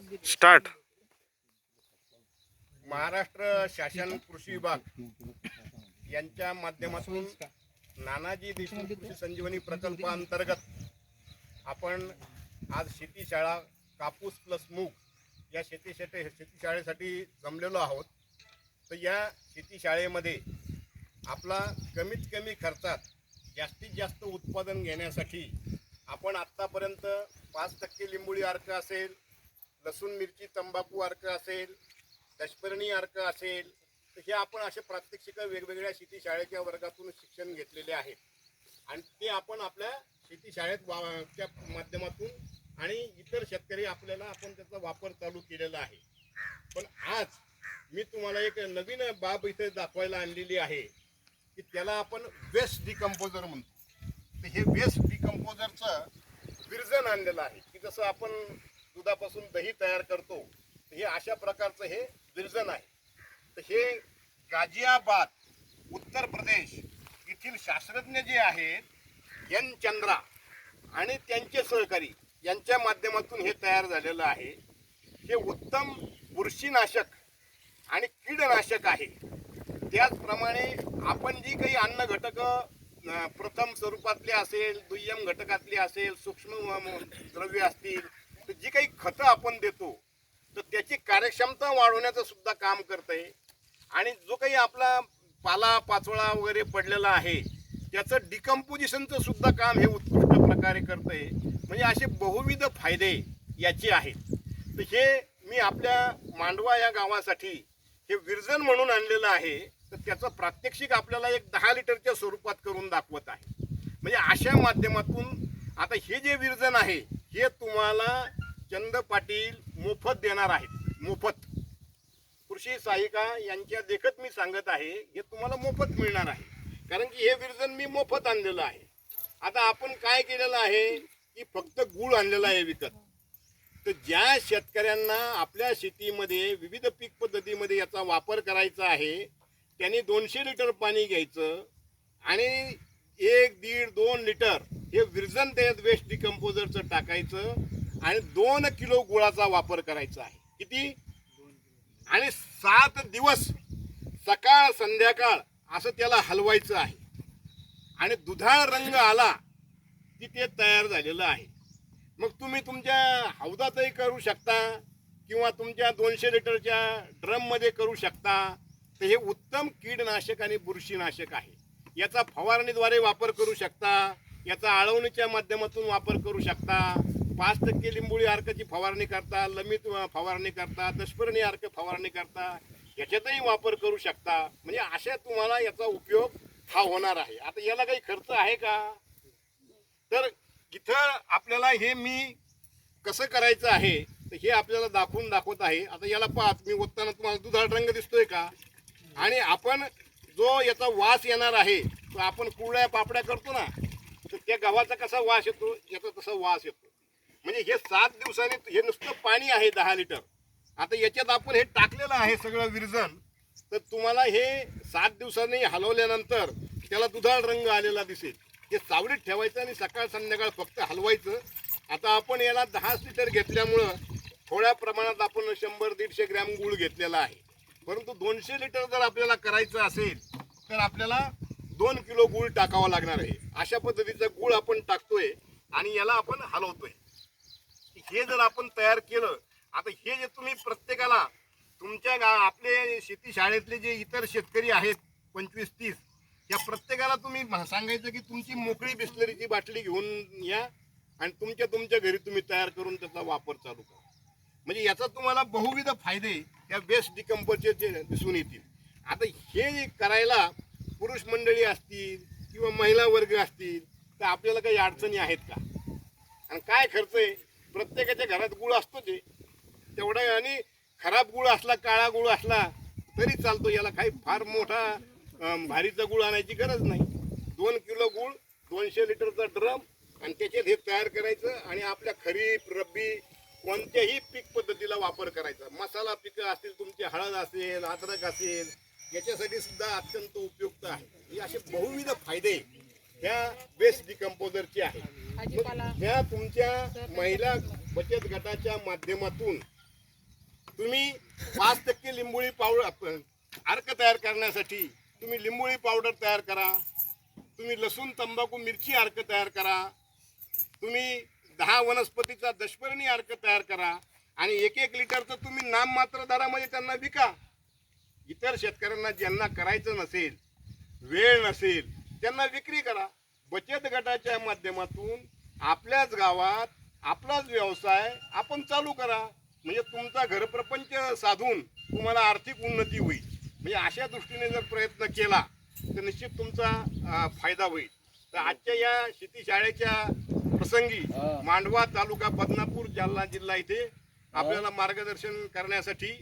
Start. Maharashtra शासन कृषी विभाग यांच्या माध्यमातून नानाजी देशमुख कृषी संजीवनी प्रकल्पाअंतर्गत आपण आज शेती शाळा कापूस प्लस मूग या शेतीशाळेसाठी जमलेलो आहोत. तर या शेती शाळेमध्ये आपला कमीत कमी खर्चात जास्तीत जास्त उत्पादन घेण्यासाठी आपण आत्तापर्यंत 5% लिंबोळी अर्क असेल, लसूण मिरची तंबाखू अर्क असेल, दशपर्णी अर्क असेल, तर हे आपण असे प्रात्यक्षिक वेगवेगळ्या शेती शाळेच्या वर्गातून शिक्षण घेतलेले आहेत आणि ते आपण आपल्या शेती शाळेत च्या माध्यमातून आणि इतर शेतकरी आपल्याला आपण त्याचा वापर चालू केलेला आहे. पण आज मी तुम्हाला एक नवीन बाब इथे दाखवायला आणलेली आहे की त्याला आपण वेस्ट डिकम्पोजर म्हणतो. तर हे वेस्ट डिकम्पोजरचं विरजन आणलेलं आहे की जसं आपण दुधापासून दही तयार करतो हे अशा प्रकारचं हे विरजन आहे. तर हे गाझियाबाद उत्तर प्रदेश येथील शास्त्रज्ञ जे आहेत एन चंद्रा आणि त्यांचे सहकारी यांच्या माध्यमातून हे तयार झालेलं आहे. हे उत्तम बुरशीनाशक आणि कीडनाशक आहे. त्याचप्रमाणे आपण जी काही अन्न घटक प्रथम स्वरूपातले असेल, दुय्यम घटकातले असेल, सूक्ष्म द्रव्य असतील, तर जी काही खतं आपण देतो तर त्याची कार्यक्षमता वाढवण्याचं सुद्धा काम करतंय. आणि जो काही आपला पाला पाचोळा वगैरे पडलेला आहे त्याचं डिकम्पोजिशनचं सुद्धा काम हे उत्कृष्ट प्रकारे करतंय. म्हणजे असे बहुविध फायदे याचे आहेत. तर हे मी आपल्या मांडवा या गावासाठी हे विरजन म्हणून आणलेलं आहे. तर त्याचं प्रात्यक्षिक आपल्याला एक 10 लिटरच्या स्वरूपात करून दाखवत आहे. म्हणजे अशा माध्यमातून आता हे जे विरजन आहे हे तुम्हाला चंद पाटील मोफत देणार आहेत. मोफत कृषी सहाय्यिका यांच्या देखत मी सांगत आहे हे तुम्हाला मोफत मिळणार आहे. कारण की हे विरजन मी मोफत आणलेलं आहे. आता आपण काय केलेलं आहे की फक्त गूळ आणलेला आहे विकत. तर ज्या शेतकऱ्यांना आपल्या शेतीमध्ये विविध पीक पद्धतीमध्ये याचा वापर करायचा आहे त्यांनी 200 लिटर पाणी घ्यायचं आणि 1, 1.5, 2 लिटर हे विरजन त्यात वेस्ट डिकम्पोजरचं टाकायचं आणि 2 किलो गुळाचा वापर करायचा आहे. किती? आणि 7 दिवस सकाळ संध्याकाळ असं त्याला हलवायचं आहे. आणि दुधाळ रंग आला की ते तयार झालेलं आहे. मग तुम्ही तुमच्या हौदातही करू शकता किंवा तुमच्या 200 लिटरच्या ड्रममध्ये करू शकता. तर हे उत्तम कीडनाशक आणि बुरशीनाशक आहे. याचा फवारणीद्वारे वापर करू शकता, याचा आळवणीच्या माध्यमातून वापर करू शकता. 5% लिंबोळी अर्काची फवारणी करता, लमित फवारणी करता, दशपर्णी अर्क फवारणी करता, याच्यातही वापर करू शकता. म्हणजे अशा तुम्हाला याचा उपयोग हा होणार आहे. आता याला काही खर्च आहे का? तर इथं आपल्याला हे मी कसं करायचं आहे तर हे आपल्याला दाखवत आहे. आता याला पाहत मी ओतताना तुम्हाला दुधाळ रंग दिसतोय का? आणि आपण जो याचा वास येणार आहे तो आपण कुरड्या पापड्या करतो ना तर त्या गव्हाचा कसा वास येतो याचा तसा वास येतो. म्हणजे हे 7 दिवसांनी हे नुसतं पाणी आहे 10 लिटर. आता याच्यात आपण हे टाकलेलं आहे सगळं विरजन. तर तुम्हाला हे 7 दिवसांनी हलवल्यानंतर त्याला दुधाळ रंग आलेला दिसेल. हे सावलीत ठेवायचं आणि सकाळ संध्याकाळ फक्त हलवायचं. आता आपण याला 10 लिटर घेतल्यामुळं थोड्या प्रमाणात आपण 100-150 ग्रॅम गूळ घेतलेला आहे. परंतु 200 लिटर जर आपल्याला करायचं असेल तर आपल्याला 2 किलो गूळ टाकावा लागणार आहे. अशा पद्धतीचा गूळ आपण टाकतोय आणि याला आपण हलवतोय. हे जर आपण तयार केलं, आता हे जे तुम्ही प्रत्येकाला तुमच्या आपले शेती शाळेतले जे इतर शेतकरी आहेत 25-30 या प्रत्येकाला तुम्ही सांगायचं की तुमची मोकळी बिस्लरीची बाटली घेऊन या आणि तुमच्या घरी तुम्ही तयार करून त्याचा वापर चालू करा. म्हणजे याचा तुम्हाला बहुविध फायदे या वेस्ट डिकम्पोजरचे दिसून येतील. आता हे करायला पुरुष मंडळी असतील किंवा महिला वर्ग असतील तर आपल्याला काही अडचणी आहेत का? आणि काय खर्च आहे? प्रत्येकाच्या घरात गुळ असतो ते तेवढा. आणि खराब गुळ असला, काळा गुळ असला तरी चालतो. याला काही फार मोठा भारीचा गुळ आणायची गरज नाही. 2 किलो गुळ, 200 लिटरचा ड्रम आणि त्याच्यात हे तयार करायचं आणि आपल्या खरीप रब्बी कोणत्याही पीक पद्धतीला वापर करायचा. मसाला पिकं असतील, तुमची हळद असेल, अद्रक असेल, याच्यासाठी सुद्धा अत्यंत उपयुक्त आहे. हे असे बहुविध फायदे ह्या वेस्ट डिकम्पोजरचे आहेत. ह्या तुमच्या महिला बचत गटाच्या माध्यमातून तुम्ही 5% लिंबोळी पावडर अर्क तयार करण्यासाठी तुम्ही लिंबोळी पावडर तयार करा, तुम्ही लसूण तंबाखू मिरची अर्क तयार करा, तुम्ही 10 वनस्पतीचा दशपर्णी अर्क तयार करा आणि 1-1 लिटरचं तुम्ही नाममात्र दरामध्ये त्यांना विका. इतर शेतकऱ्यांना ज्यांना करायचं नसेल, वेळ नसेल, त्यांना विक्री करा. बचत गटाच्या माध्यमातून आपल्याच गावात आपलाच व्यवसाय आपण चालू करा. म्हणजे तुमचा घरप्रपंच साधून तुम्हाला आर्थिक उन्नती होईल. म्हणजे अशा दृष्टीने जर प्रयत्न केला तर निश्चित तुमचा फायदा होईल. तर आजच्या या शेती शाळेच्या प्रसंगी मांडवा तालुका बदनापूर जालना जिल्हा इथे आपल्याला मार्गदर्शन करण्यासाठी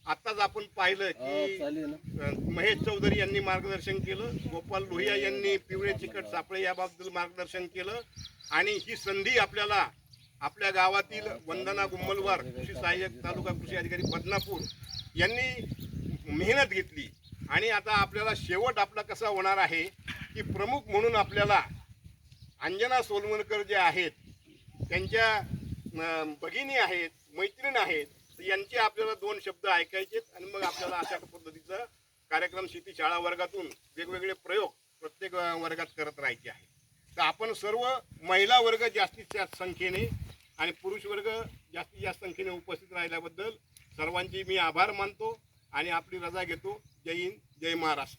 आत्ताच आपण पाहिलं की महेश चौधरी यांनी मार्गदर्शन केलं, गोपाल लोहिया यांनी पिवळे चिकट सापळे याबाबत मार्गदर्शन केलं आणि ही संधी आपल्याला आपल्या गावातील वंदना गुम्मलवार कृषी सहाय्यक तालुका कृषी अधिकारी बदनापूर यांनी मेहनत घेतली आणि आता आपल्याला शेवट आपला कसा होणार आहे की प्रमुख म्हणून आपल्याला अंजना सोलवणकर जे आहेत त्यांच्या भगिनी आहेत, मैत्रीण आहेत, यांचे आपल्याला 2 शब्द ऐकायचेत आणि मग आपल्याला अशा पद्धतीचा कार्यक्रम शेती शाळा वर्गातून वेगवेगळे प्रयोग प्रत्येक वर्गात करत राहायचे आहे. तर आपण सर्व महिला वर्ग जास्तीत जास्त संख्येने आणि पुरुष वर्ग जास्तीत जास्त संख्येने उपस्थित राहिल्याबद्दल सर्वांची मी आभार मानतो आणि आपली रजा घेतो. जय हिंद, जय महाराष्ट्र.